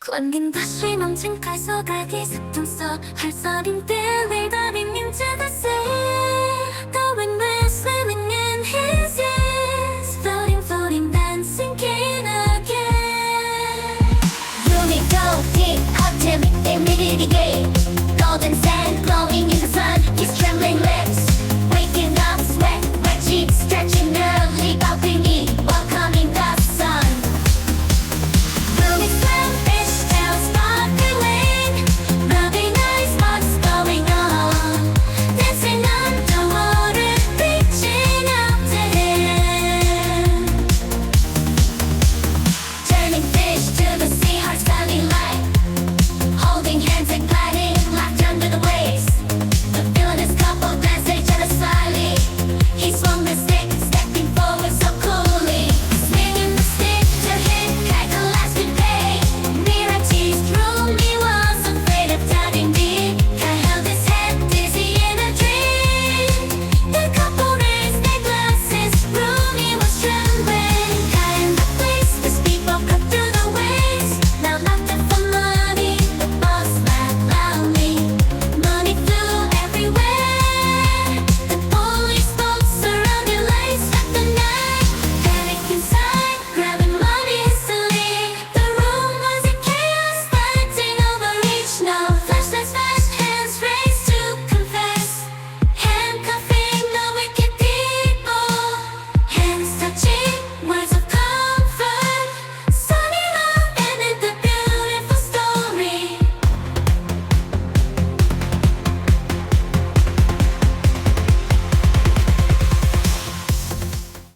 Climbing the stream on trên cái gió gai khi giấc tuần sợ hãy xa đêm tê lấy ta bình yên trên ta sẽ go and we're swimming in his years floating floating dancing again Rumi go deep hot tip they made it again